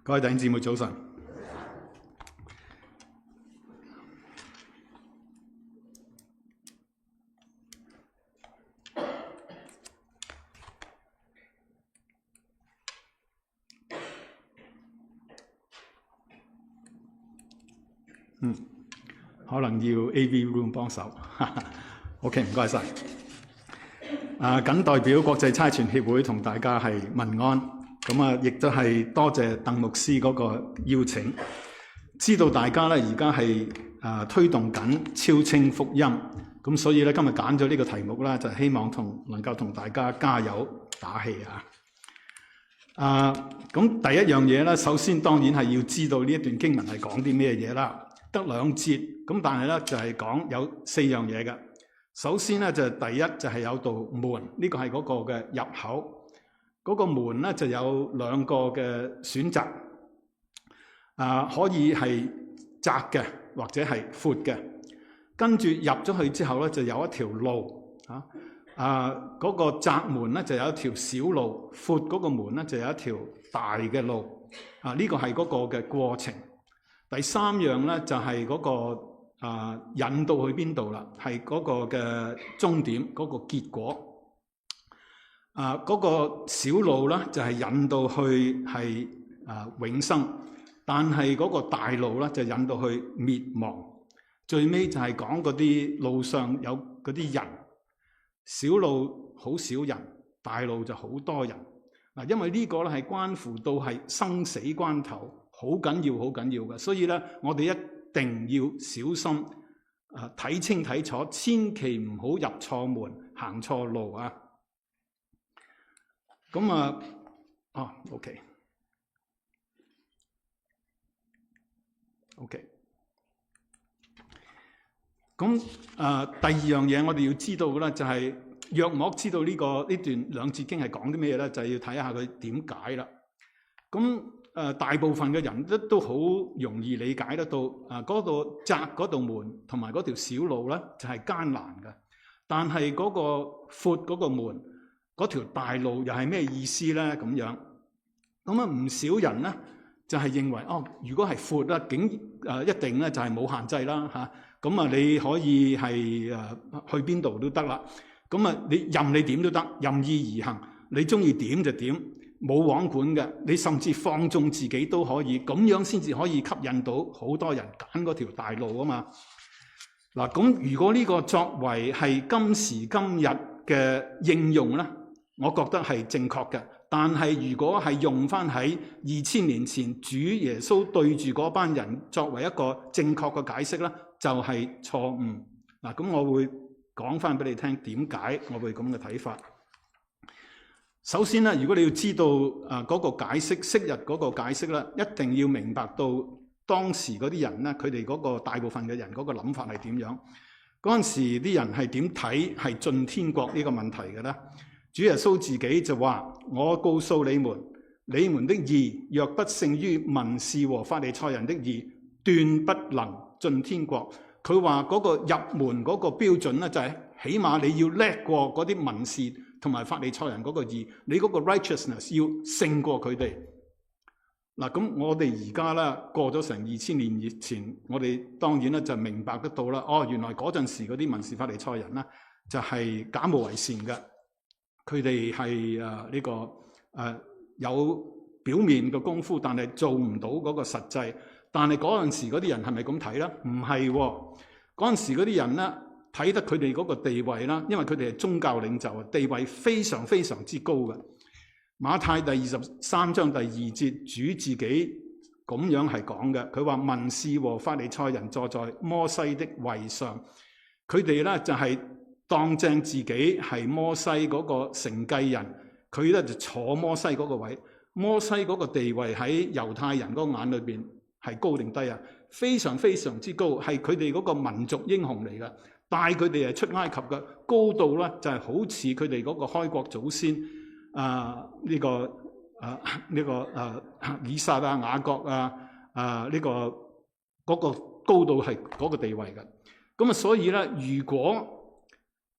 各位弟兄姊妹早晨。可能要 AV room 幫手。OK， 唔該晒。謹代表國際差傳協會同大家係問安。咁啊，亦都係多謝鄧牧師嗰個邀請。知道大家咧而家係推動緊超清福音，咁所以咧今日揀咗呢個題目啦，就希望能夠同大家加油打氣啊！咁第一樣嘢咧，首先當然係要知道呢一段經文係講啲咩嘢啦。得2節，咁但係咧就係講有4樣嘢嘅。首先咧就第一就係有道門，呢個係嗰個嘅入口。嗰個門咧就有2個嘅選擇，可以係窄嘅或者係闊嘅。跟住入咗去之後咧就有一條路嗰個窄門咧就有一條小路，闊嗰個門咧就有一條大嘅路。呢個係嗰個嘅過程。第3樣咧就係嗰個引導去邊度啦，係嗰個嘅終點嗰個結果。嗰個小路咧就係引導去係永生，但係嗰個大路咧就引導去滅亡。最尾就係講嗰啲路上有嗰啲人，小路好少人，大路就好多人。因為呢個咧係關乎到係生死關頭，好緊要好緊要嘅，所以咧我哋一定要小心睇清睇楚，千祈唔好入錯門，行錯路啊！咁OK。咁第2樣嘢我哋要知道嘅咧，就係約莫知道呢段2節經係講啲咩咧，就係要睇下佢點解啦。咁大部分嘅人都好容易理解得到，嗰度窄嗰道門同埋嗰條小路咧就係艱難嘅，但係嗰個闊嗰個門嗰條大路又係咩意思咧？咁樣咁唔少人咧就係認為如果係闊啦，一定咧就係冇限制啦嚇。咁你可以係去邊度都得啦。咁你任你點都得，任意而行，你中意點就點，冇王管嘅。你甚至放縱自己都可以，咁樣先至可以吸引到好多人揀嗰條大路啊嘛。嗱，咁如果呢個作為係今時今日嘅應用咧，我覺得係正確嘅。但係如果係用翻喺2000年前主耶穌對住嗰班人作為一個正確嘅解釋咧，就係錯誤。嗱，咁我會講翻俾你聽點解我會咁嘅睇法。首先咧，如果你要知道嗰個解釋，昔日嗰個解釋咧，一定要明白到當時嗰啲人咧，佢哋嗰個大部分嘅人嗰個諗法係點樣。嗰陣時啲人係點睇係進天國呢個問題嘅咧？主耶穌自己就話：我告訴你們，你們的義若不勝於文士和法利賽人的義，斷不能進天國。佢話嗰個入門嗰個標準咧，就係起碼你要叻過嗰啲文士同埋法利賽人嗰個義，你嗰個 righteousness 要勝過佢哋。嗱，咁我哋而家咧過咗成2000年以前，我哋當然咧就明白得到啦。原來嗰陣時嗰啲文士法利賽人咧就係假冒為善嘅。佢哋係有表面嘅功夫，但係做唔到嗰個實際。但係嗰陣時嗰啲人係咪咁睇咧？唔係喎，嗰陣時嗰啲人咧睇得佢哋嗰個地位啦，因為佢哋係宗教領袖，地位非常非常之高嘅。馬太第23章第2節，主自己咁樣係講嘅，佢話文士和法利賽人坐在摩西的位上，佢哋咧就係當正自己係摩西嗰個承繼人，佢咧就坐摩西嗰個位。摩西嗰個地位喺猶太人嗰個眼裏邊係高定低啊？非常非常之高，係佢哋嗰個民族英雄嚟嘅，帶佢哋係出埃及嘅，高度咧就係好似佢哋嗰個開國祖先以撒啊、雅各啊嗰個高度係嗰個地位嘅。咁所以咧，如果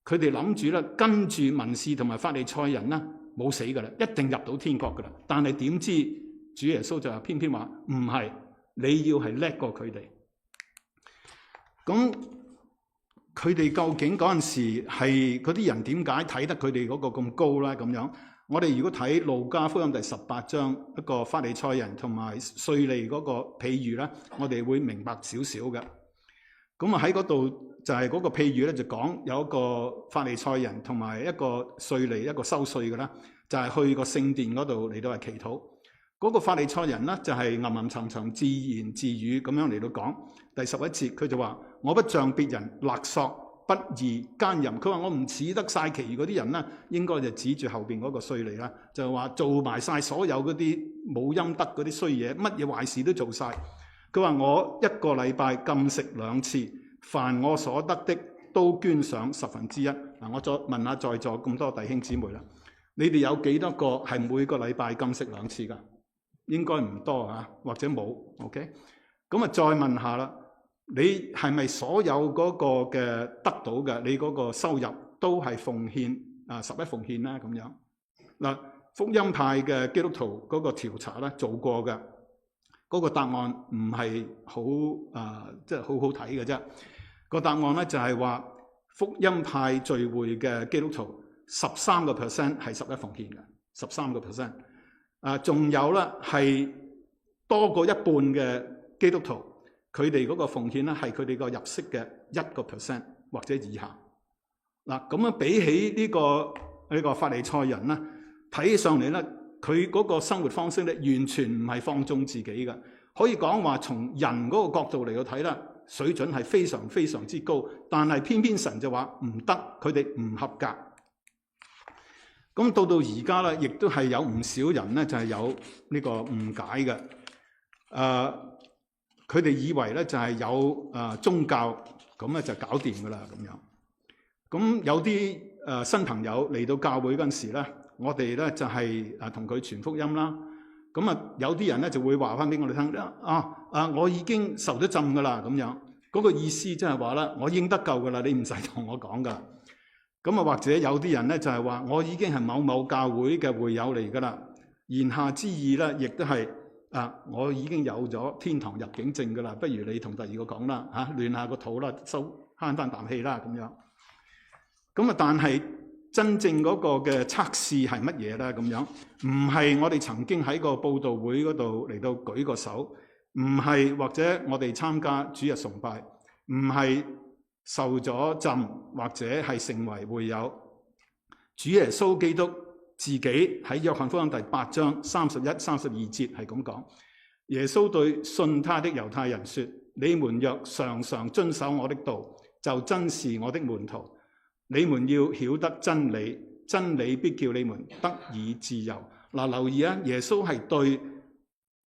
佢哋諗住咧跟住文士同埋法利賽人咧，冇死噶啦，一定入到天國噶啦。但係點知主耶穌就係偏偏話唔係，你要係叻過佢哋。咁佢哋究竟嗰陣時係嗰啲人點解睇得佢哋嗰個咁高咧？咁樣我哋如果睇路加福音第18章一個法利賽人同埋稅吏嗰個譬喻咧，我哋會明白少少嘅。咁啊喺嗰度就係嗰個譬喻咧，就講有一個法利賽人同埋一個稅吏，一個收稅嘅啦，就係去個聖殿嗰度嚟到係祈禱。嗰個法利賽人咧就係吟吟沉沉自言自語咁樣嚟到講。第11節佢就話：我不像別人勒索、不義、奸淫。佢話我唔似得晒其餘嗰啲人啦，應該就指住後邊嗰個稅吏啦，就話做埋晒所有嗰啲冇陰德嗰啲衰嘢，乜嘢壞事都做晒。佢話我1個禮拜禁食2次，凡我所得的都捐上1/10。嗱，我再問下在座咁多弟兄姊妹啦，你哋有幾多個係每個禮拜禁食2次㗎？應該唔多啊，或者冇。OK， 咁啊再問下啦，你係咪所有嗰個嘅得到嘅，你嗰個收入都係奉獻11奉獻啦咁樣？嗱，福音派嘅基督徒嗰個調查咧做過嘅。嗰個答案唔係好即係好好睇嘅啫。個答案咧就係話福音派聚會嘅基督徒13% 係11奉獻嘅，13%。仲有咧係多過一半嘅基督徒，佢哋嗰個奉獻咧係佢哋個入息嘅1% 或者以下。嗱，咁樣比起呢個法利賽人咧，睇起上嚟咧，佢嗰個生活方式咧，完全唔係放縱自己嘅，可以講話從人嗰個角度嚟到睇啦，水準係非常非常之高，但係偏偏神就話唔得，佢哋唔合格。咁到而家咧，亦都係有唔少人咧，就係有呢個誤解嘅。佢哋以為咧就係有宗教咁咧就搞掂噶啦咁樣。咁有啲新朋友嚟到教會嗰陣時咧，我哋咧就係同佢傳福音啦。咁有啲人咧就會話翻俾我哋聽我已經受咗浸噶啦咁樣。嗰個意思即係話咧，我已經得救噶啦，你唔使同我講噶。咁或者有啲人咧就係話我已經係某某教會嘅會友嚟噶啦。言下之意咧，亦都係我已經有咗天堂入境證噶啦。不如你同第二個講啦暖下個肚啦，慳翻啖氣啦咁樣。咁但係真正嗰個嘅測試係乜嘢咧？咁樣唔係我哋曾經喺個佈道會嗰度嚟到舉個手，唔係或者我哋參加主日崇拜，唔係受咗浸或者係成為會友。主耶穌基督自己喺約翰福音第8章31、32節係咁講：耶穌對信他的猶太人說：你們若常常遵守我的道，就真是我的門徒。你們要曉得真理，真理必叫你們得以自由。留意耶穌係對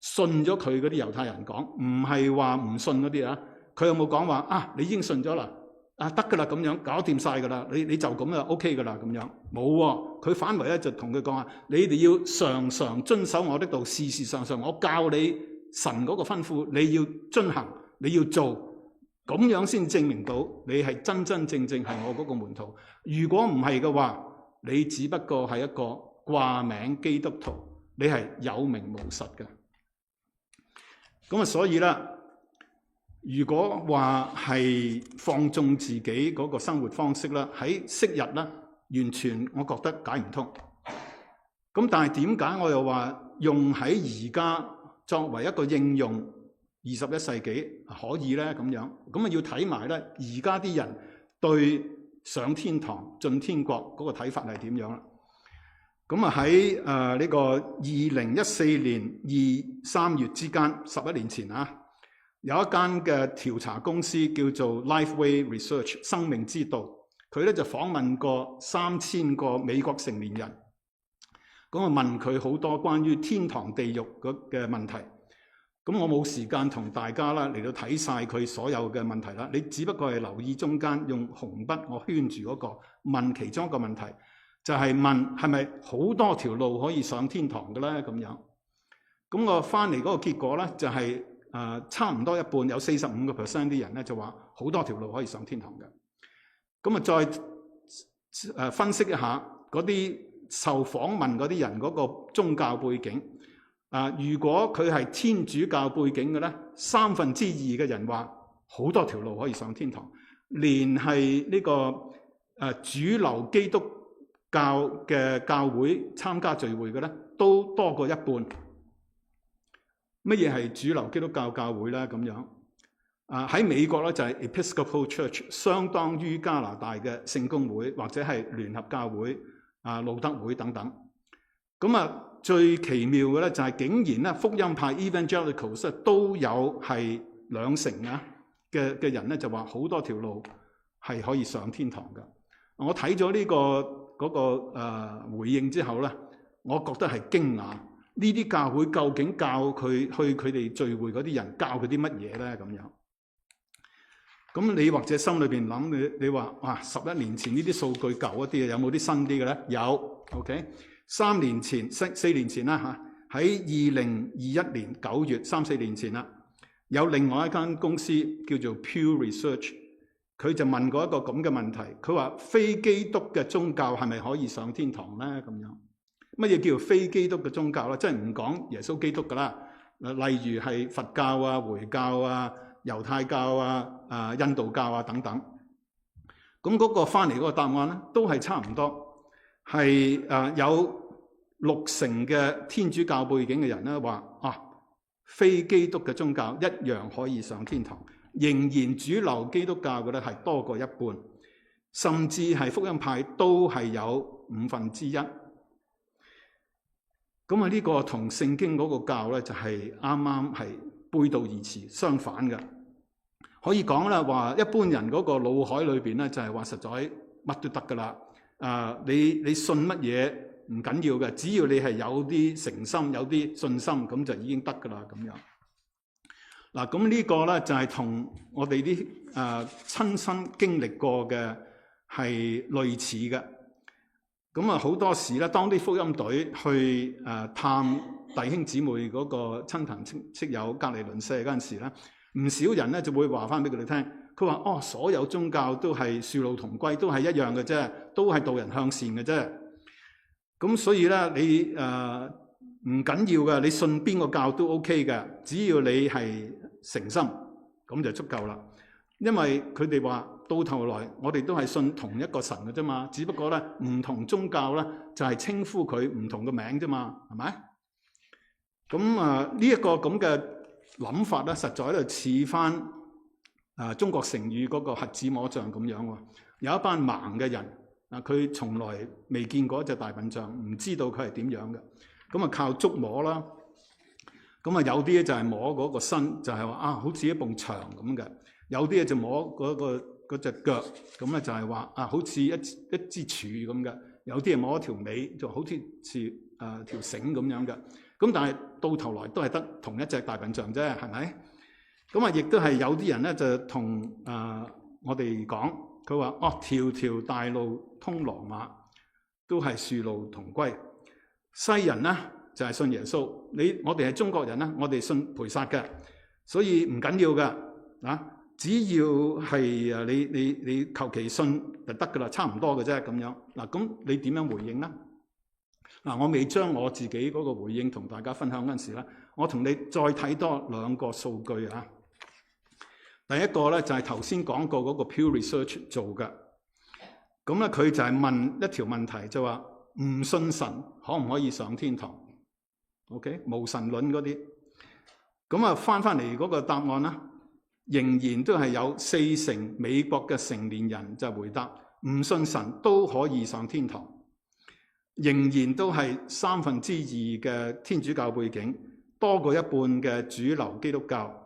信咗佢嗰啲猶太人講，唔係話唔信嗰啲。佢有冇講話你已經信咗啦？得噶啦，咁樣搞掂晒噶啦，你就咁就 OK 噶啦，咁樣冇喎。佢反為咧就同佢講話：你哋要常常遵守我的道，事事常常我教你神嗰個吩咐，你要遵行，你要做。咁樣先證明到你係真真正正係我嗰個門徒。如果唔係嘅話，你只不過係一個掛名基督徒，你係有名無實嘅。咁所以咧，如果話係放縱自己嗰個生活方式啦，喺昔日咧，完全我覺得解唔通。咁但係點解我又話用喺而家作為一個應用？21世紀可以咧咁樣，咁要睇埋咧而家啲人對上天堂進天國嗰個睇法係點樣啦？咁喺呢個2014年2、3月之間，11年前有一間嘅調查公司叫做 Lifeway Research 生命之道，佢咧就訪問過3000個美國成年人，咁問佢好多關於天堂地獄嘅問題。咁我冇時間同大家啦嚟到睇晒佢所有嘅問題啦，你只不過係留意中間用紅筆我圈住嗰個問其中一個問題，就係問係咪好多條路可以上天堂嘅咧？咁樣，咁我翻嚟嗰個結果咧就係差唔多一半，有45% 啲人咧就話好多條路可以上天堂嘅。咁再分析一下嗰啲受訪問嗰啲人嗰個宗教背景。如果佢係天主教背景嘅咧，2/3嘅人話好多條路可以上天堂，連係呢個主流基督教嘅教會參加聚會嘅咧，都多過一半。乜嘢係主流基督教教會咧？咁樣喺美國咧就係 Episcopal Church， 相當於加拿大嘅聖公會或者係聯合教會、路德會等等。咁最奇妙嘅咧就係竟然咧福音派 Evangelicals 都有係2成嘅人咧就話好多條路係可以上天堂㗎。我睇咗呢嗰個回應之後咧，我覺得係驚訝。呢啲教會究竟教佢去佢哋聚會嗰啲人教佢啲乜嘢咧？咁樣，咁你或者心裏邊諗，你話哇，11年前呢啲數據舊一啲嘅，有冇啲新啲嘅咧？有 ，OK。4年前啦嚇，喺2021年9月，3-4年前啦，有另外一間公司叫做 Pew Research， 佢就問過一個咁嘅問題，佢話非基督嘅宗教係咪可以上天堂咧？咁樣，乜嘢叫非基督嘅宗教咧？即係唔講耶穌基督噶啦，例如係佛教啊、回教啊、猶太教啊、印度教啊等等。咁嗰個翻嚟嗰個答案咧，都係差唔多。係有60%嘅天主教背景嘅人咧話非基督嘅宗教一樣可以上天堂，仍然主流基督教嘅咧係多過一半，甚至係福音派都係有1/5。咁呢個同聖經嗰個教咧就係啱啱係背道而馳，相反嘅。可以講啦，話一般人嗰個腦海裏邊咧就係話實在乜都得噶啦。你信乜嘢唔緊要嘅，只要你係有啲誠心、有啲信心，咁就已經得噶啦。咁樣嗱，咁呢個咧就係同我哋啲親身經歷過嘅係類似嘅。咁好多時咧，當啲福音隊去探弟兄姊妹嗰個親朋戚友、隔離鄰舍嗰陣時咧，唔少人咧就會話翻俾佢哋聽。佢話所有宗教都係殊路同歸，都係一樣嘅啫，都係導人向善嘅啫。咁所以咧，你唔緊要嘅，你信邊個教都 OK 嘅，只要你係誠心，咁就足夠啦。因為佢哋話到頭來，我哋都係信同一個神嘅啫嘛，只不過咧唔同宗教咧就係稱呼佢唔同嘅名啫嘛，係咪？咁呢一個咁嘅諗法咧，實在喺度似翻。中國成語嗰個瞎子摸象咁樣喎，有一班盲嘅人，佢從來未見過一隻大笨象，唔知道佢係點樣嘅，咁靠觸摸啦，咁有啲就係摸嗰個身，就係話好似一埲牆咁嘅，有啲就摸嗰隻腳，咁咧就係話好似一支柱咁嘅，有啲係摸一條尾，就好似條繩咁樣嘅，咁但係到頭來都係得同一隻大笨象啫，係咪？咁亦都係有啲人咧就同我哋講，佢話條條大路通羅馬，都係殊路同歸。西人咧就係信耶穌，我哋係中國人咧，我哋信培薩嘅，所以唔緊要㗎，只要係你求其信就得㗎啦，差唔多嘅啫咁樣。嗱，咁你點樣回應咧？嗱，我未將我自己嗰個回應同大家分享嗰陣時咧，我同你再睇多2個數據啊。第一個咧就係頭先講過嗰個 Pew Research 做嘅，咁咧佢就係問一條問題，就話唔信神可唔可以上天堂 ？OK， 無神論嗰啲，咁翻嚟嗰個答案啦，仍然都係有40%美國嘅成年人就回答唔信神都可以上天堂，仍然都係2/3嘅天主教背景，多過一半嘅主流基督教。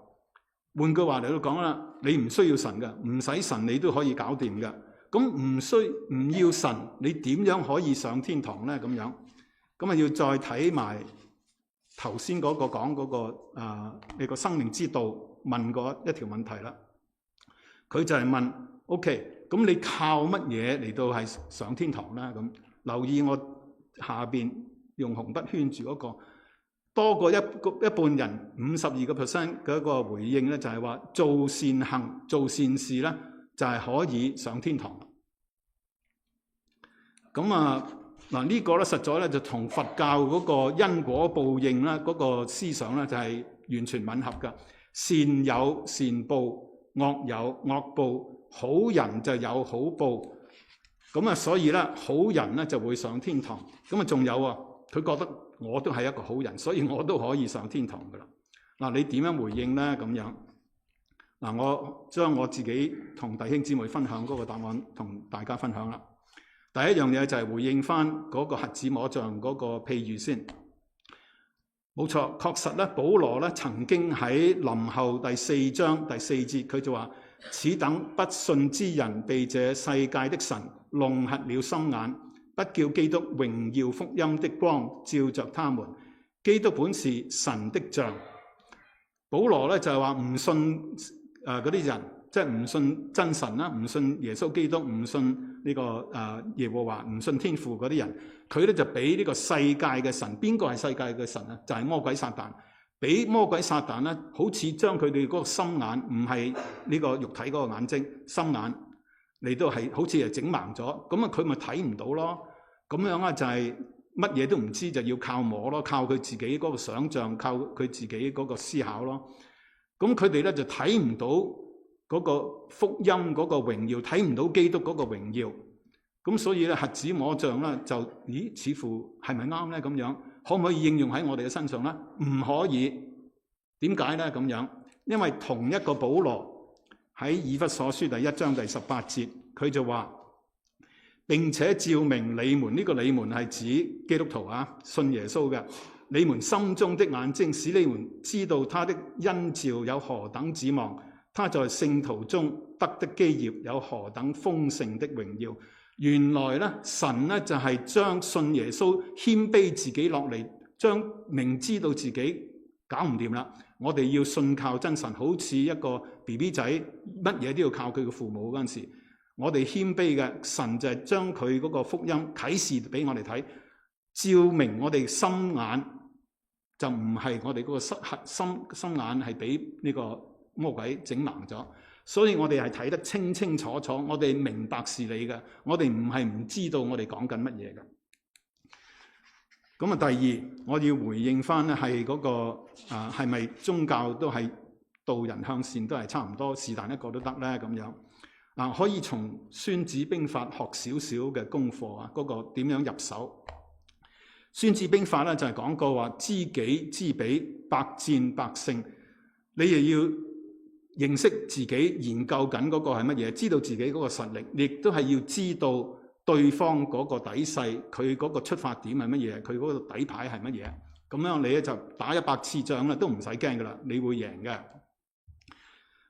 換句話嚟到講啦，你唔需要神嘅，唔使神你都可以搞掂嘅。咁唔要神，你點樣可以上天堂咧？咁樣咁要再睇埋頭先嗰個講嗰個你個生命之道問過一條問題啦。佢就係問 OK， 咁你靠乜嘢嚟到係上天堂咧？咁留意我下邊用紅筆圈住嗰個。多過一半人52% 嘅一個回應咧，就係話做善行、做善事咧，就係可以上天堂。咁嗱，呢個咧實在咧就同佛教嗰個因果報應啦，嗰個思想咧就係完全吻合㗎。善有善報，惡有惡報，好人就有好報。咁啊，所以咧好人咧就會上天堂。咁啊，仲有啊，佢覺得我都係一個好人，所以我都可以上天堂噶啦。嗱，你點樣回應咧？咁樣嗱，我將我自己同弟兄姊妹分享嗰個答案同大家分享啦。第一樣嘢就係回應翻嗰個瞎子摸象嗰個譬喻先。冇錯，確實咧，保羅咧曾經喺林後第4章第4節，佢就話：此等不信之人，被這世界的神弄瞎了心眼，不叫基督榮耀福音的光照着他們。基督本是神的像。保羅咧就係話唔信嗰啲人，即係唔信真神啦，唔信耶穌基督，唔信呢個耶和華，唔信天父嗰啲人，佢咧就俾呢個世界嘅神，邊個係世界嘅神啊？就係魔鬼撒旦。俾魔鬼撒旦咧，好似將佢哋嗰個心眼，唔係呢個肉體嗰個眼睛，心眼嚟到係好似係整盲咗，咁啊佢咪睇唔到咯？咁樣啊就係乜嘢都唔知，就要靠摸咯，靠佢自己嗰個想像，靠佢自己嗰個思考咯。咁佢哋咧就睇唔到嗰個福音嗰個榮耀，睇唔到基督嗰個榮耀。咁所以咧，瞎子摸象咧就，咦？似乎係咪啱咧？咁樣可唔可以應用喺我哋嘅身上咧？唔可以。點解咧？咁樣，因為同一個保羅喺以弗所書第1章第18節，佢就話：並且照明你們，呢個你們係指基督徒啊，信耶穌嘅，你們心中的眼睛，使你們知道他的恩召有何等指望，他在聖徒中得的基業有何等豐盛的榮耀。原來咧，神咧就係將信耶穌謙卑自己落嚟，將明知道自己搞唔掂啦，我哋要信靠真神，好似一個 BB 仔，乜嘢都要靠佢嘅父母嗰陣時，我哋謙卑嘅神就係將佢嗰個福音啟示俾我哋睇，照明我哋心眼，就唔係我哋嗰個心眼係俾呢個魔鬼整盲咗。所以我哋係睇得清清楚楚，我哋明白是你嘅，我哋唔係唔知道我哋講緊乜嘢嘅。咁啊，第二我要回應翻咧係嗰個係咪宗教都係導人向善都係差唔多，是但一個都得咧咁樣。可以從《孫子兵法》學少少嘅功課啊，嗰個點樣入手？《孫子兵法》咧就係講過話：知己知彼，百戰百勝。你亦要認識自己，研究緊嗰個係乜嘢，知道自己嗰個實力，亦都係要知道對方嗰個底細，佢嗰個出發點係乜嘢，佢嗰個底牌係乜嘢。咁樣你咧就打100次仗啦，都唔使驚噶啦，你會贏嘅。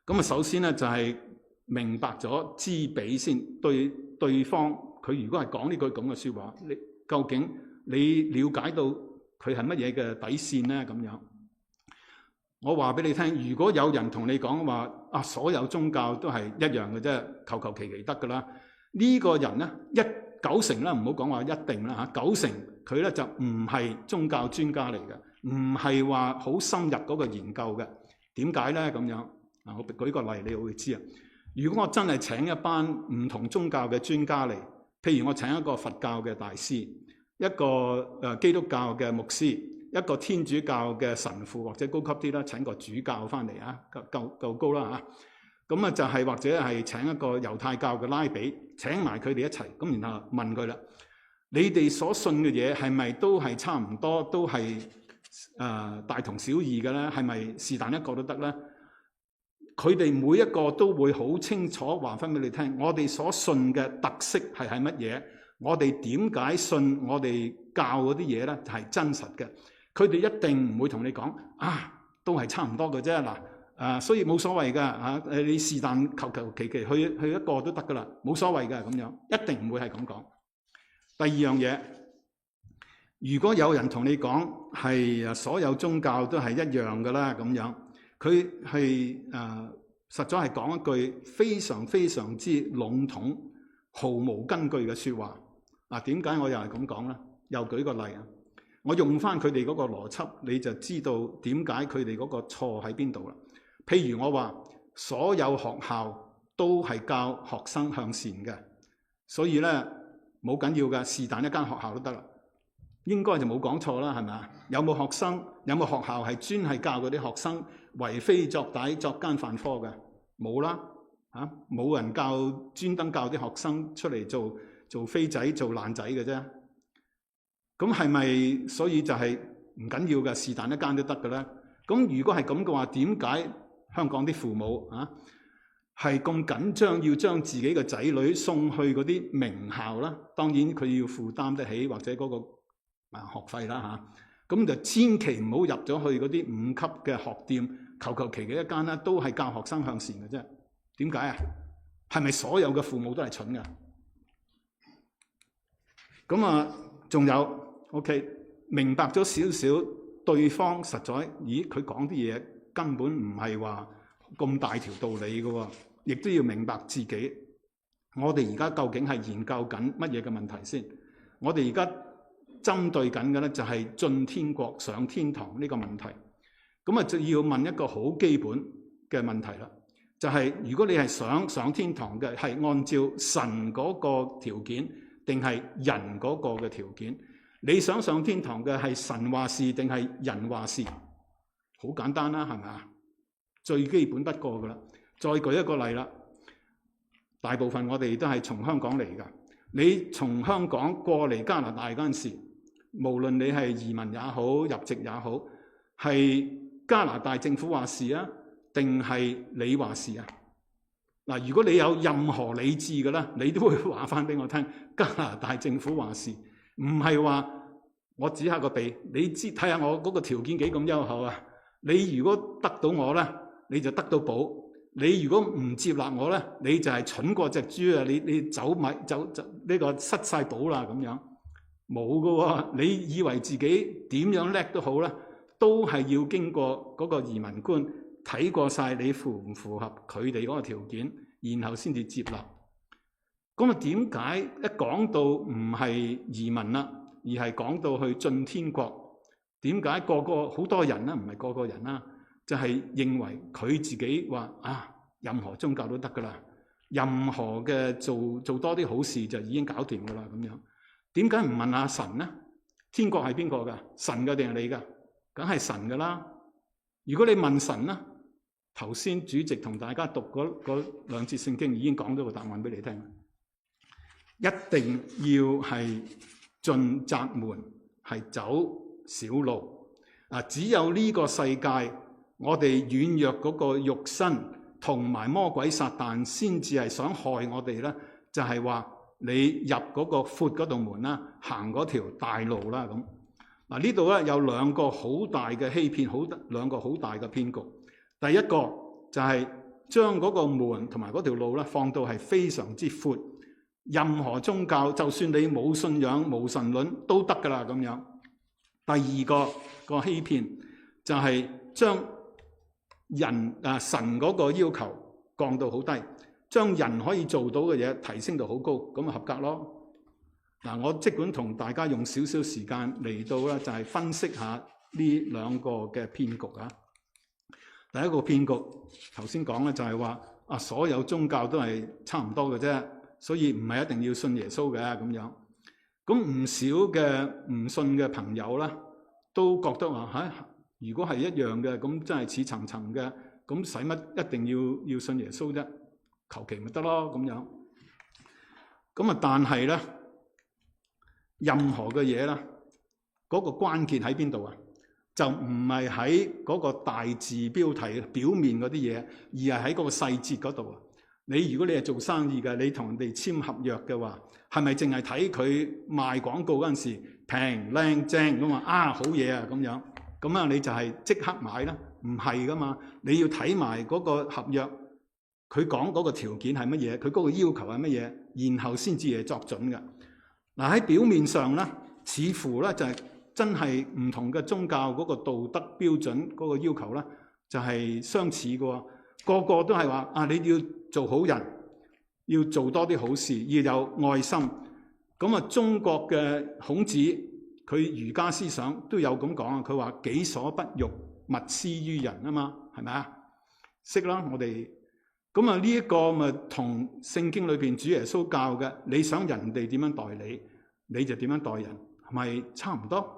咁啊，首先咧就係明白咗知彼先，對方佢如果係講呢句咁嘅説話，你究竟你了解到佢係乜嘢嘅底線咧？咁樣。我話俾你聽，如果有人同你講話所有宗教都係一樣嘅啫，求其得噶啦。呢個人咧90成啦，唔好講話一定啦嚇，90成佢咧就唔係宗教專家嚟嘅，唔係話好深入嗰個研究嘅。點解咧？咁樣我舉個例，你會知啊。如果我真係請一班唔同宗教嘅專家嚟，譬如我請一個佛教嘅大師，一個基督教嘅牧師，一個天主教嘅神父或者高級啲啦，請個主教翻嚟啊，夠高啦嚇。咁啊就係或者係請一個猶太教嘅拉比，請埋佢哋一齊，咁然後問佢啦：你哋所信嘅嘢係咪都係差唔多，都係大同小異嘅咧？係咪是但一個都得咧？佢哋每一個都會好清楚話翻俾你聽，我哋所信嘅特色係乜嘢？我哋點解信我哋教嗰啲嘢咧？係真實嘅。佢哋一定唔會同你講都係差唔多嘅啫。嗱，所以冇所謂噶嚇。你是但求其去一個都得噶啦，冇所謂嘅咁樣，一定唔會係咁講。第二樣嘢，如果有人同你講係所有宗教都係一樣嘅啦，咁樣佢係實在係講一句非常非常之籠統、毫無根據嘅説話。點解我又係咁講咧？又舉個例啊！我用翻佢哋嗰個邏輯，你就知道點解佢哋嗰個錯喺邊度啦。譬如我話，所有學校都係教學生向善嘅，所以咧冇緊要㗎，是但一間學校都得啦。應該就冇講錯啦，係咪啊？有冇學生？有冇學校係專係教嗰啲學生為非作歹、作奸犯科嘅？冇啦，嚇冇人專登教啲學生出嚟做飛仔、做爛仔嘅啫。咁係咪所以就係唔緊要嘅？是但一間都得嘅咧？咁如果係咁嘅話，點解香港啲父母係咁緊張要將自己嘅仔女送去嗰啲名校啦？當然佢要負擔得起或者嗰個學費啦嚇。咁就千祈唔好入咗去嗰啲5級嘅學店，求其嘅一間啦，都係教學生向善嘅啫。點解啊？係咪所有嘅父母都係蠢㗎？咁仲有 OK， 明白咗少少，對方實在佢講啲嘢根本唔係話咁大條道理嘅喎，亦都要明白自己。我哋而家究竟係研究緊乜嘢嘅問題先？我哋而家針對緊嘅咧就係進天國上天堂呢個問題。咁就要問一個好基本嘅問題啦，就係如果你係想上天堂嘅，係按照神嗰個條件定係人嗰個嘅條件？你想上天堂嘅係神話事定係人話事？好簡單啦，係咪啊？最基本不過噶啦。再舉一個例啦，大部分我哋都係從香港嚟噶。你從香港過嚟加拿大嗰陣時，無論你係移民也好，入籍也好，係加拿大政府話事啊，定係你話事啊？嗱，如果你有任何理智嘅啦，你都會話翻俾我聽，加拿大政府話事。唔係話我指下個鼻，你知睇下我嗰個條件幾咁優厚啊！你如果得到我咧，你就得到寶；你如果唔接納我咧，你就係蠢過隻豬啊！你走呢個失晒寶啦咁樣，冇噶喎！你以為自己點樣叻都好啦，都係要經過嗰個移民官睇過晒你符唔符合佢哋嗰個條件，然後先至接納。咁點解一講到唔係移民啦，而係講到去進天國？點解個個好多人啦，唔係個個人啦，就係認為佢自己話任何宗教都得噶啦，任何嘅做多啲好事就已經搞掂噶啦咁樣。點解唔問下神呢？天國係邊個噶？神嘅定係你噶？梗係神噶啦。如果你問神呢，頭先主席同大家讀嗰兩節聖經已經講咗個答案俾你聽。一定要係進窄門，係走小路。只有呢個世界，我哋軟弱嗰個肉身同埋魔鬼撒旦先至係想害我哋咧，就係話你入嗰個闊嗰道門啦，行嗰條大路啦咁。呢度咧有兩個好大嘅欺騙，兩個好大嘅騙局。第一個就係將嗰個門同埋嗰條路咧放到係非常之闊。任何宗教，就算你冇信仰、冇神論都得噶啦咁樣。第二個欺騙就係將神嗰個要求降到好低，將人可以做到嘅嘢提升到好高，咁咪合格咯。我即管同大家用少少時間嚟到咧，就係分析下呢兩個嘅騙局啊。第一個騙局頭先講咧就係話所有宗教都係差唔多嘅啫。所以唔係一定要信耶穌嘅咁樣，咁唔少嘅唔信嘅朋友啦，都覺得話如果係一樣嘅，咁真係似層層嘅，咁使乜一定要信耶穌啫？求其咪得咯咁樣。咁但係咧，任何嘅嘢啦，嗰個關鍵喺邊度啊？就唔係喺嗰個大字標題表面嗰啲嘢，而係喺嗰個細節嗰度啊。如果你係做生意嘅，你同人哋簽合約嘅話，係咪淨係睇佢賣廣告嗰陣時平靚正咁話好嘢啊咁樣？咁你就係即刻買啦？唔係噶嘛，你要睇埋嗰個合約，佢講嗰個條件係乜嘢，佢嗰個要求係乜嘢，然後先至係作準嘅。喺表面上咧，似乎咧就係真係唔同嘅宗教嗰個道德標準嗰個要求咧，就係相似嘅喎。個個都係話你要做好人，要做多啲好事，要有愛心。咁中國嘅孔子佢儒家思想都有咁講，佢話己所不欲，勿施於人啊嘛，係咪啊？識啦，我哋咁啊，呢一個咪同聖經裏邊主耶穌教嘅，你想人哋點樣待你，你就點樣待人，係咪差唔多？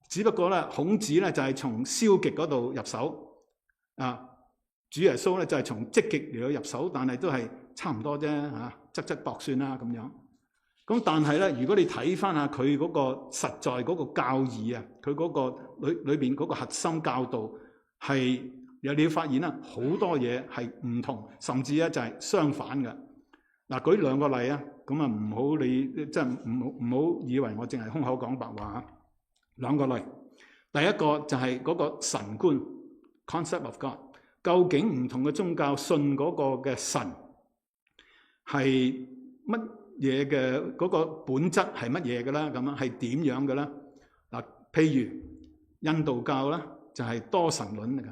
只不過咧，孔子咧就係從消極嗰度入手，主耶穌咧就係從積極嚟到入手，但係都係差唔多啫嚇，側側膊算啦咁樣。咁但係咧，如果你睇翻下佢嗰個實在嗰個教義啊，佢嗰個裏邊嗰個核心教導係，你要發現啦，好多嘢係唔同，甚至咧就係相反嘅。嗱，舉兩個例啊，咁啊唔好你即係唔好以為我淨係空口講白話。兩個例，第一個就係嗰個神觀 concept of God， 究竟唔同嘅宗教信嗰個嘅神係乜嘢嘅，嗰個本質係乜嘢嘅啦？咁樣係點樣嘅啦？嗱，譬如印度教啦，就係多神論嚟嘅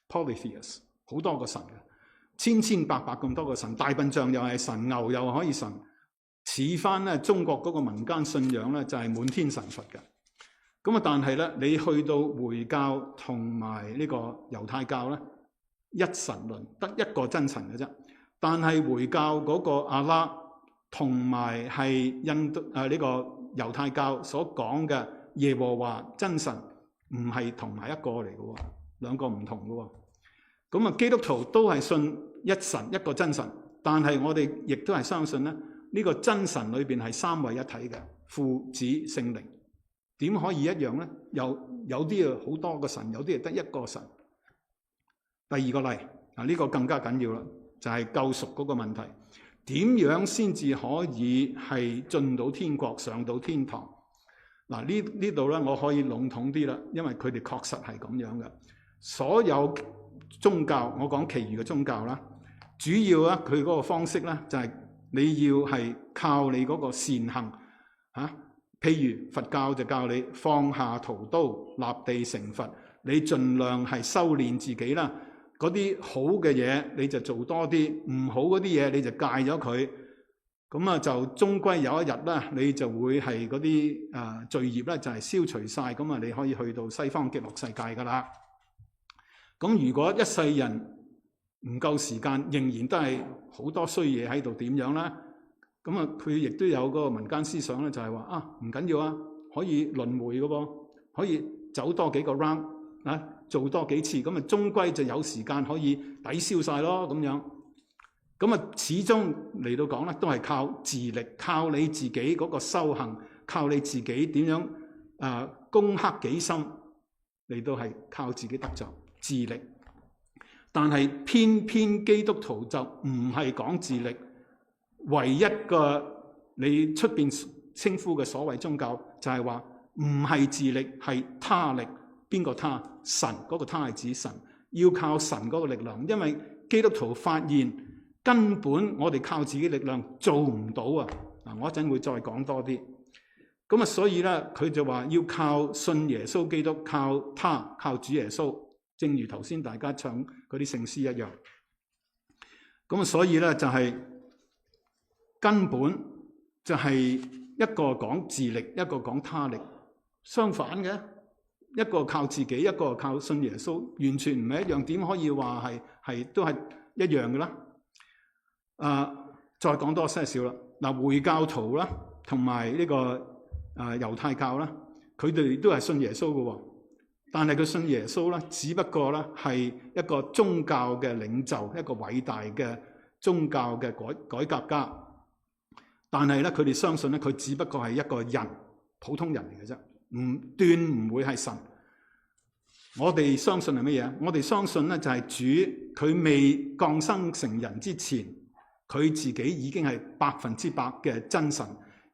polytheist， 好多個神嘅，千千百百咁多個神，大笨象又係神，牛又可以神，似翻咧中國嗰個民間信仰咧就係滿天神佛嘅。咁啊，但係咧，你去到回教同埋呢個猶太教咧，一神論得一個真神嘅啫。但係回教嗰個阿拉同埋係印度呢個猶太教所講嘅耶和華真神唔係同埋一個嚟嘅喎，兩個唔同嘅喎。咁啊，基督徒都係信一神一個真神，但係我哋亦都係相信咧，呢個真神裏邊係三位一體嘅，父子聖靈。點可以一樣咧？有啲好多個神，有啲係得一個神。第二個例呢個更加緊要啦，就係救贖嗰個問題。點樣先至可以係進到天國、上到天堂？嗱，呢度咧，我可以籠統啲啦，因為佢哋確實係咁樣嘅。所有宗教，我講其餘嘅宗教啦，主要啊佢嗰個方式咧，就係你要係靠你嗰個善行嚇。譬如佛教就教你放下屠刀，立地成佛。你盡量係修練自己啦。嗰啲好嘅嘢你就做多啲，唔好嗰啲嘢你就戒咗佢。咁啊就終歸有一日咧，你就會係嗰啲罪孽咧就係消除晒。咁啊你可以去到西方極樂世界噶啦。咁如果一世人唔夠時間，仍然都係好多衰嘢喺度，點樣咧？咁啊，佢亦都有嗰個民間思想咧，就係話唔緊要啊，可以輪迴嘅噃，可以走多幾個 round 做多幾次，咁啊，終歸就有時間可以抵消晒咯，咁樣。咁啊，始終嚟到講咧，都係靠自力，靠你自己嗰個修行，靠你自己點樣攻克己心嚟到係靠自己得着自力。但係偏偏基督徒就唔係講自力。唯一個你出邊稱呼嘅所謂宗教就係話唔係自力，係他力。邊個他？神，嗰個他係指神，要靠神嗰個力量。因為基督徒發現根本我哋靠自己力量做唔到啊！我一陣會再講多啲。咁啊，所以咧佢就話要靠信耶穌基督，靠他，靠主耶穌，正如頭先大家唱嗰啲聖詩一樣。咁啊，所以咧就係。根本就係一個講自力，一個講他力，相反嘅，一個靠自己，一個靠信耶穌，完全唔係一樣。點可以話係都係一樣嘅啦？再講多些少啦。嗱，回教徒啦，同埋呢個猶太教啦，佢哋都係信耶穌嘅喎。但係佢信耶穌咧，只不過咧係一個宗教嘅領袖，一個偉大嘅宗教嘅改革家。但係咧，佢哋相信咧，佢只不過係一個人，普通人嚟嘅啫，唔會係神。我哋相信係乜嘢？我哋相信咧，就係主佢未降生成人之前，佢自己已經係100%嘅真神。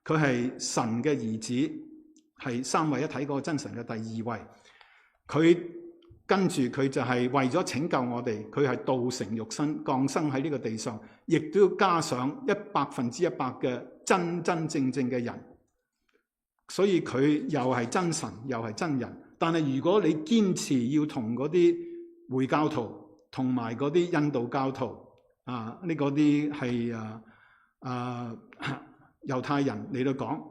佢係神嘅兒子，係三位一體嗰個真神嘅第二位。佢跟住佢就係為咗拯救我哋，佢係道成肉身降生喺呢個地上，亦都要加上100%嘅真正嘅人，所以佢又係真神又係真人。但係如果你堅持要同嗰啲回教徒同埋嗰啲印度教徒呢嗰啲係猶太人嚟到講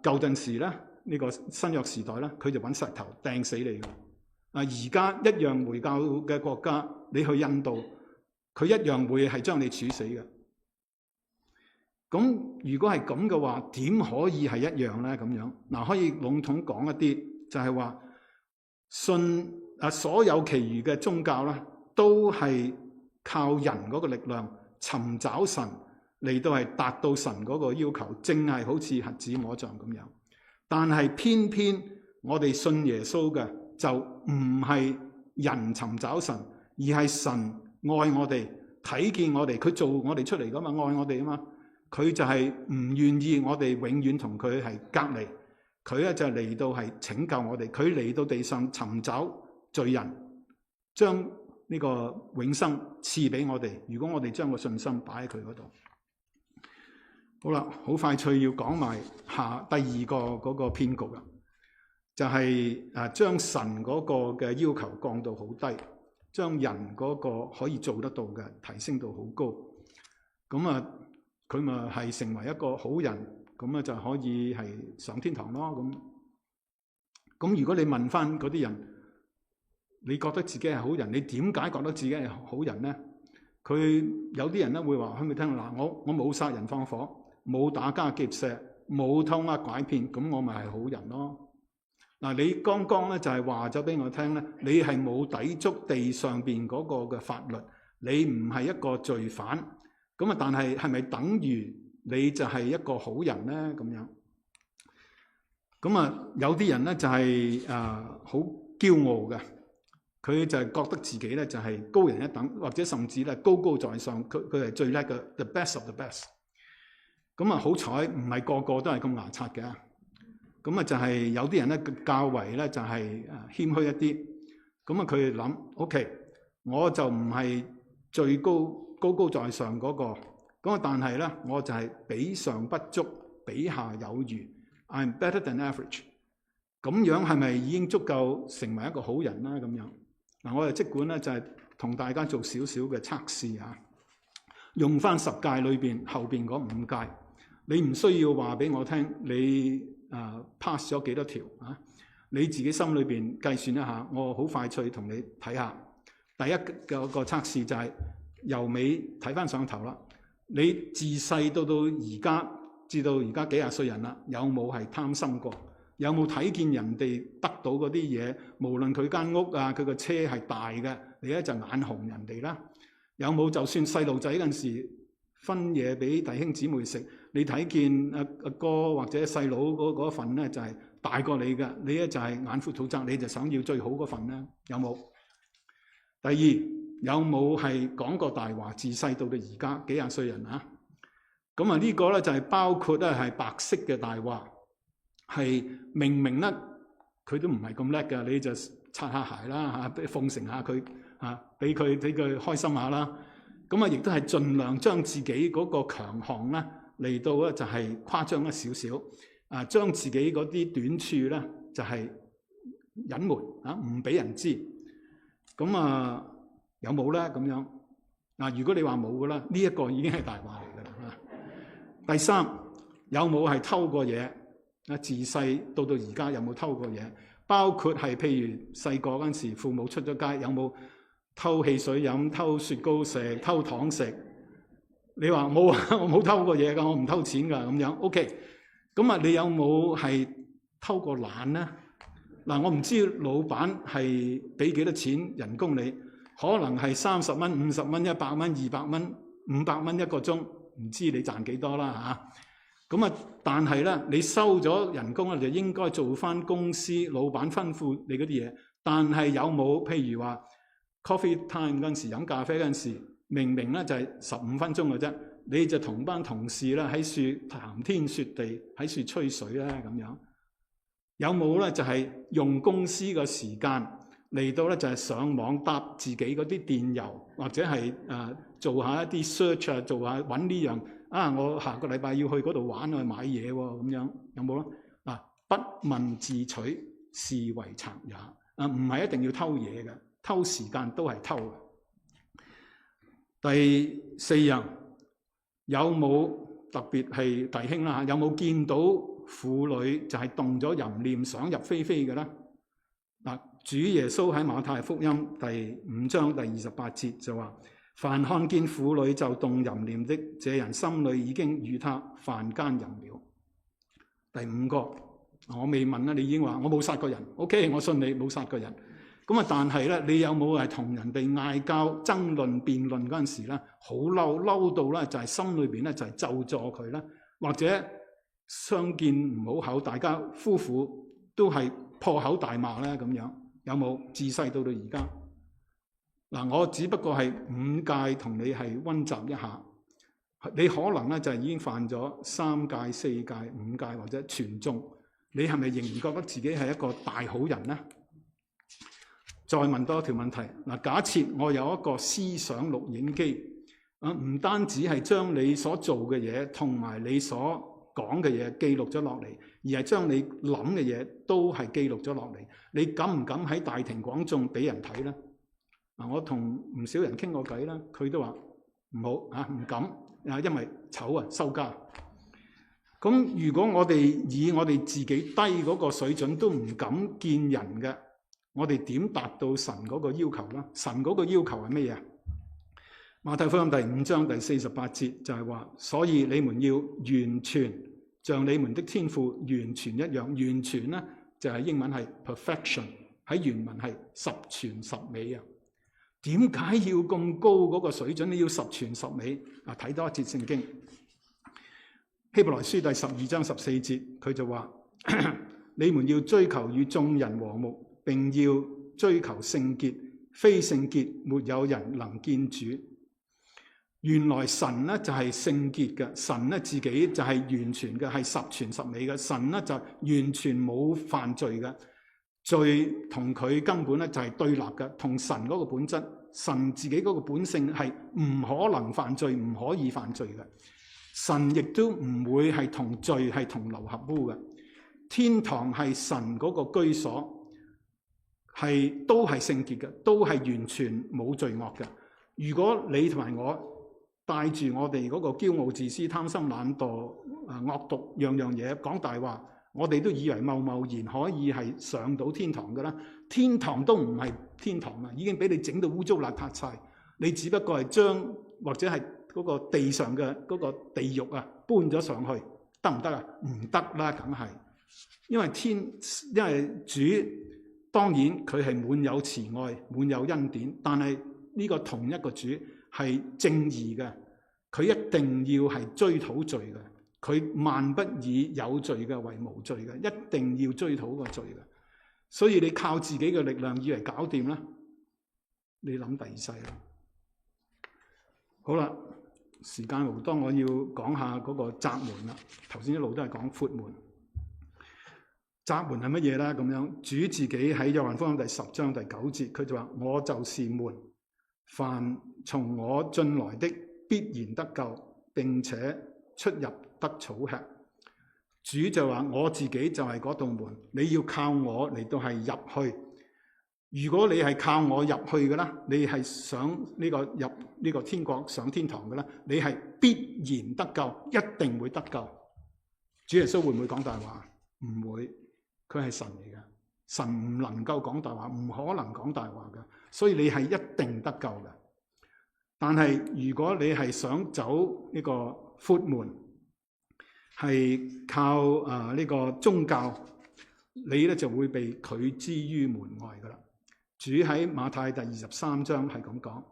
舊陣時咧，呢個新約時代咧，佢就揾石頭掟死你嘅。而家一樣回教嘅國家，你去印度佢一樣會係將你處死嘅。咁如果係咁嘅話，點可以係一樣咧？咁樣嗱，可以籠統講一啲，就係話信所有其餘嘅宗教咧，都係靠人嗰個力量尋找神嚟到係達到神嗰個要求，正係好似瞎子摸象咁樣。但係偏偏我哋信耶穌嘅就唔係人尋找神，而係神愛我哋，睇見我哋，佢做我哋出嚟噶嘛，愛我哋啊嘛。佢就係唔願意我哋永遠同佢係隔離，佢咧就嚟到係拯救我哋，佢嚟到地上尋找罪人，將呢個永生賜俾我哋。如果我哋將個信心擺喺佢嗰度，好啦，好快脆要講埋第二個嗰個騙局啦，就係將神嗰個嘅要求降到好低，將人嗰個可以做得到嘅提升到好高，咁佢咪係成為一個好人，咁就可以係上天堂咯。咁如果你問翻嗰啲人，你覺得自己係好人，你點解覺得自己係好人咧？佢有啲人咧會話，佢咪聽嗱，我冇殺人放火，冇打家劫舍，冇偷呃拐騙，咁我咪係好人咯。嗱，你剛剛咧就係話咗俾我聽咧，你係冇抵觸地上邊嗰個嘅法律，你唔係一個罪犯。咁但係係咪等於你就係一個好人咧？咁樣咁有啲人咧就係好驕傲嘅，佢就係覺得自己咧就係高人一等，或者甚至咧高高在上，佢係最叻嘅 ，the best of the best。咁好彩唔係個個都係咁牙刷嘅，咁就係有啲人咧較為咧就係謙虛一啲，咁佢哋諗 ，OK， 我就唔係最高在上嗰個，咁但係咧我就係比上不足，比下有餘 ，I'm better than average。咁樣係咪已經足夠成為一個好人啦？咁樣嗱，我哋即管咧就係同大家做少少嘅測試啊，用翻10誡裏邊後邊嗰5誡，你唔需要話俾我聽，你pass 咗幾多條啊？你自己心裏邊計算一下，我好快脆同你睇下。第一個測試就係、由尾睇翻上頭啦，你自細到而家，至到而家幾廿歲人啦，有冇係貪心過？有冇睇見人哋得到嗰啲嘢？無論佢間屋啊，佢個車係大嘅，你咧就眼紅人哋啦。有冇就算細路仔嗰陣時分嘢俾弟兄姊妹食，你睇見阿哥或者細佬嗰份咧就係大過你嘅，你咧就係眼闊肚窄，你就想要最好嗰份咧？有冇？第二，有冇係講過大話？自細到而家幾廿歲人啊？咁呢個咧就係包括咧係白色嘅大話，係明明咧佢都唔係咁叻嘅，你就擦下鞋啦嚇，奉承下佢嚇，俾佢開心下啦。咁亦都係盡量將自己嗰個強項咧嚟到咧就係誇張一少少，將自己嗰啲短處咧就係隱瞞唔俾人知。咁有冇咧？咁樣嗱，如果你話冇嘅啦，呢一個已經係大話嚟嘅啦。第三，有冇係偷過嘢？自細到而家有冇偷過嘢？包括係譬如細個嗰陣時，父母出咗街，有冇偷汽水飲、偷雪糕食、偷糖食？你話冇啊？我冇偷過嘢㗎，我唔偷錢㗎咁樣。OK，咁你有冇係偷過懶咧？嗱，我唔知老闆係俾幾多錢人工你。可能係30蚊、50蚊、100蚊、200蚊、500蚊一個鐘，唔知你賺幾多啦嚇。咁但係咧，你收咗人工咧，就應該做翻公司老闆吩咐你嗰啲嘢。但係有冇譬如話 coffee time 嗰陣時飲咖啡嗰陣時，明明咧就係15分鐘嘅啫，你就同班同事咧喺樹談天說地，喺樹吹水咧咁樣。有冇咧就係用公司嘅時間嚟到咧就係上網答自己嗰啲電郵，或者係做下一啲 search 啊，做下揾呢樣我下個禮拜要去嗰度玩去買嘢喎，咁樣有冇咯？不問自取，是為賊也。唔係一定要偷嘢嘅，偷時間都係偷嘅。第4樣，有冇特別係弟兄啦？有冇見到婦女就係動咗淫念，想入非非嘅咧？主耶穌喺馬太福音第5章第28節就話：凡看見婦女就動淫念的，這人心裏已經與他犯奸淫了。第5個，我未問啦，你已經話我冇殺過人 ，OK， 我信你冇殺過人。咁啊，但係咧，你有冇係同人哋嗌交、爭論、辯論嗰陣時咧，好嬲到咧，就係心裏邊咧就係咒詛佢啦，或者相見唔好口，大家夫婦都係破口大罵咧咁樣，有冇？自細到而家嗱，我只不過係5戒同你係溫習一下，你可能咧就係已經犯咗3戒、4戒、5戒或者全中，你係咪仍然覺得自己係一個大好人呢？再問多一條問題嗱，假設我有一個思想錄影機，唔單止係將你所做嘅嘢同埋你所講嘅嘢記錄咗落嚟，而係將你諗嘅嘢都係記錄咗落嚟。你敢唔敢喺大庭廣眾俾人睇呢？我同唔少人傾過偈啦，佢都話唔好啊，唔敢啊，因為醜啊，收家。咁如果我哋以我哋自己低嗰個水準都唔敢見人嘅，我哋點達到神嗰個要求呢？神嗰個要求係咩嘢？馬太福音第5章第48節就係話，所以你們要完全，像你們的天父完全一樣。完全呢，就係英文係 perfection， 喺原文係十全十美啊。點解要咁高嗰個水準？你要十全十美啊！睇多一節聖經，希伯來書第12章14節，佢就話你們要追求與眾人和睦，並要追求聖潔，非聖潔沒有人能見主。原來神呢就係聖潔嘅，神呢自己就係完全嘅，係十全十美嘅。神呢就完全冇犯罪嘅，罪同佢根本呢就係對立嘅，同神嗰個本質，神自己嗰個本性係唔可能犯罪，唔可以犯罪嘅。神亦都唔會係同罪係同流合污嘅。天堂係神嗰個居所。都係聖潔嘅，都係完全冇罪惡嘅。如果你同埋我帶住我哋嗰個驕傲、自私、貪心、懶惰、惡毒樣樣嘢講大話，我哋都以為貿貿然可以係上到天堂嘅啦。天堂都唔係天堂啦，已經俾你整到污糟邋遢晒。你只不過係將或者係嗰個地上嘅嗰個地獄啊搬咗上去，得唔得啊？唔得啦，梗係，因為主。當然佢係滿有慈愛、滿有恩典，但係呢個同一個主係正義嘅，佢一定要係追討罪嘅，佢萬不以有罪嘅為無罪嘅，一定要追討個罪嘅。所以你靠自己嘅力量以為搞掂啦，你諗第二世啦。好啦，時間無多，我要講下嗰個窄門啦。頭先一路都係講闊門。窄門係乜嘢咧？咁樣主自己喺約翰福音第10章第9節，佢就話：我就是門，凡從我進來的必然得救，並且出入得草吃。主就話：我自己就係嗰道門，你要靠我嚟到係入去。如果你係靠我入去嘅啦，你係想呢個入呢個天國上天堂嘅啦，你係必然得救，一定會得救。主耶穌會唔會講大話？唔會。佢係神嚟嘅，神唔能夠講大話，唔可能講大話嘅，所以你係一定得救嘅。但係如果你係想走呢個闊門，係靠呢個宗教，你咧就會被拒之於門外噶啦。主喺馬太第23章係咁講：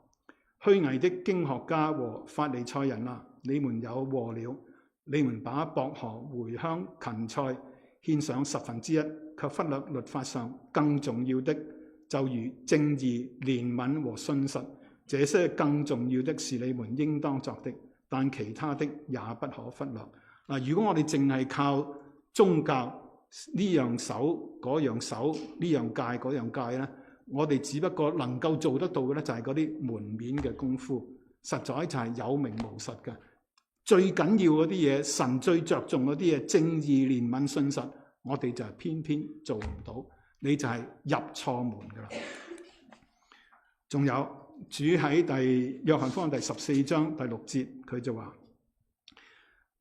虛偽的經學家和法利賽人啊，你們有禍了！你們把薄荷、茴香、芹菜獻上1/10，卻忽略律法上更重要的，就如正義、憐憫和信實。這些更重要的是你們應當作的，但其他的也不可忽略。如果我哋淨係靠宗教呢樣守嗰樣守，呢樣戒嗰樣戒咧，我哋只不過能夠做得到嘅咧，就係嗰啲門面嘅功夫，實在就係有名無實嘅。最緊要嗰啲嘢，神最着重嗰啲嘢，正義、憐憫、信實，我哋就係偏偏做唔到，你就係入錯門噶啦。仲有主喺約翰福音第14章第6節，佢就話：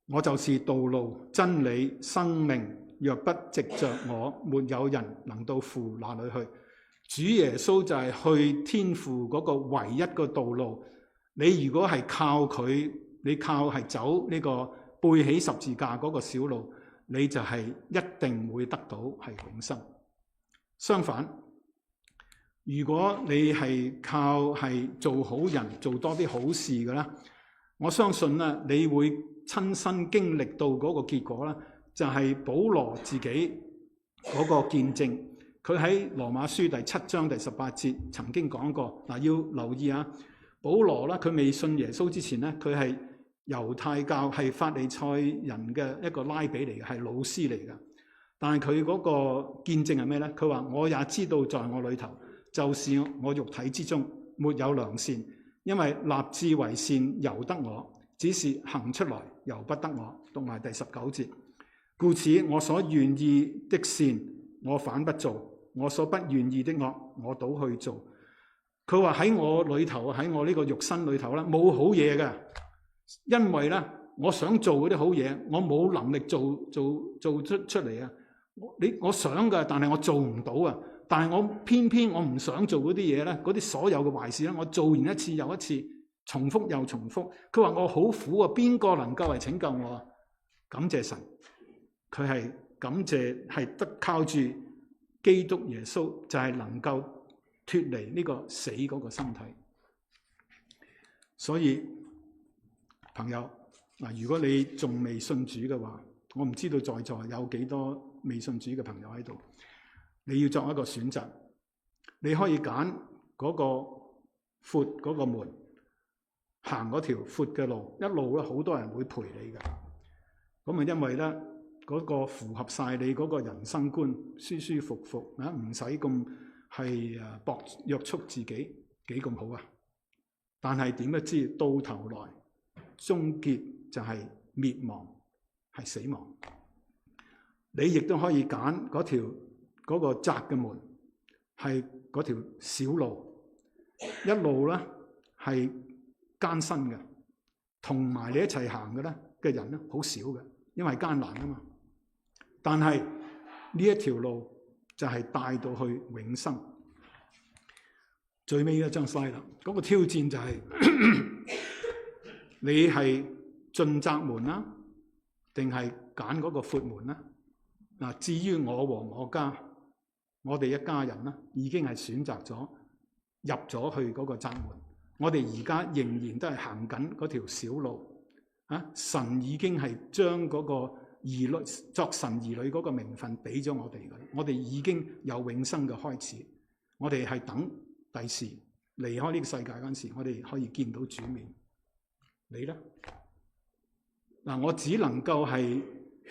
我就是道路、真理、生命，若不藉着我，沒有人能到父那裏去。主耶穌就係去天父嗰個唯一個道路。你如果係靠佢，你靠係走呢個背起十字架嗰個小路，你就係一定會得到係永生。相反，如果你係靠係做好人，做多啲好事嘅啦，我相信咧，你會親身經歷到嗰個結果啦，就係保羅自己嗰個見證。佢喺羅馬書第7章第18節曾經講過，嗱，要留意啊，保羅啦，佢未信耶穌之前咧，佢係猶太教係法利賽人嘅一個拉比嚟嘅，係老師嚟嘅。但係佢嗰個見證係咩咧？佢話我也知道在我裏頭，就是我肉體之中沒有良善，因為立志為善由得我，只是行出來由不得我。讀埋第19節，故此我所願意的善我反不做，我所不願意的惡我倒去做。佢話喺我裏頭，喺我呢個肉身裏頭咧，冇好嘢嘅，因為咧我想做嗰啲好嘢，我冇能力做出嚟啊！我想㗎，但係我做唔到啊！但係我偏偏我唔想做嗰啲嘢咧，嗰啲所有嘅壞事咧，我做完一次又一次，重複又重複。佢話我好苦啊！邊個能夠嚟拯救我啊？感謝神，佢係感謝係得靠住基督耶穌，就係能夠脫離呢個死嗰個身體。所以朋友嗱，如果你仲未信主嘅話，我唔知道在座有幾多未信主嘅朋友喺度，你要作一個選擇，你可以揀嗰個闊嗰個門，行嗰條闊嘅路，一路咧好多人會陪你嘅。咁啊，因為咧嗰個符合晒你嗰個人生觀，舒舒服服啊，唔使咁係搏約束自己，幾咁好啊！但係點都知到頭來終結就係滅亡，係死亡。你亦都可以揀嗰條嗰個窄嘅門，係嗰條小路，一路咧係艱辛嘅，同埋你一齊行嘅咧嘅人咧好少嘅，因為艱難啊嘛。但係呢一條路就係帶到去永生。最尾一張 slide 啦，嗰個挑戰就係你係進窄門啦，定係揀嗰個闊門啦？嗱，至於我和我家，我哋一家人啦，已經係選擇咗入咗去嗰個窄門。我哋而家仍然都係行緊嗰條小路啊！神已經係將嗰個兒女作神兒女嗰個名分俾咗我哋㗎。我哋已經有永生嘅開始。我哋係等第時離開呢個世界嗰陣時，我哋可以見到主面。你呢？嗱，我只能夠係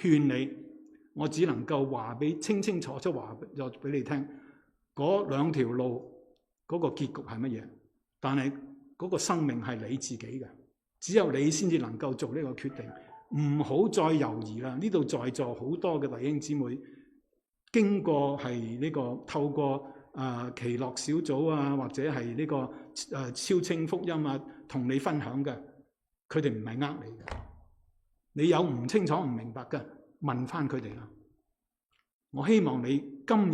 勸你。我只能夠話俾清清楚楚話俾你聽，嗰兩條路嗰個結局係乜嘢？但係嗰個生命係你自己嘅，只有你先至能夠做呢個決定。唔好再猶豫啦！呢度在座好多嘅弟兄姊妹，經過係呢個透過奇樂小組啊，或者係呢個超清福音啊，同你分享嘅，佢哋唔係你嘅。你有唔清楚唔明白嘅，問翻佢哋啦。我希望你今日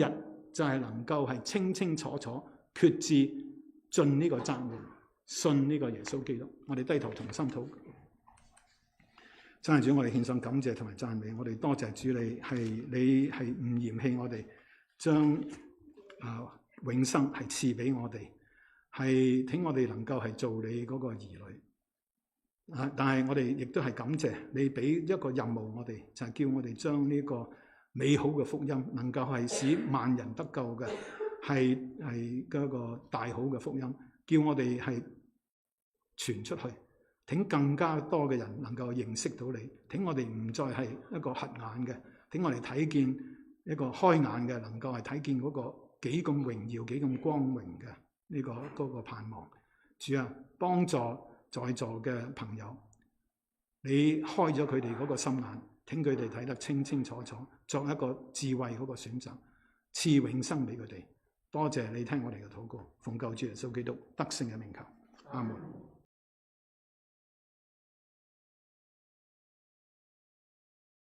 就係能夠係清清楚楚決志進呢個窄門，信呢個耶穌基督。我哋低頭同心禱告。真係主，我哋獻上感謝同埋讚美。我哋多謝主，你係唔嫌棄我哋，將永生係賜俾我哋，係請我哋能夠係做你嗰個兒女。但係我哋亦都係感謝你俾一個任務我哋，就係叫我哋將呢個美好嘅福音能夠係使萬人得救嘅，係嗰個大好嘅福音，叫我哋係傳出去，請更加多嘅人能夠認識到你，請我哋唔再係一個瞎眼嘅，請我哋睇見一個開眼嘅，能夠係睇見嗰個幾咁榮耀、幾咁光榮嘅呢個嗰個盼望。主啊，幫助在座嘅朋友，你開咗佢哋嗰個心眼，請佢哋睇得清清楚楚，作一個智慧嗰個選擇，賜永生俾佢哋。多謝你聽我哋嘅禱告，奉救主耶穌基督得勝嘅名求，阿門。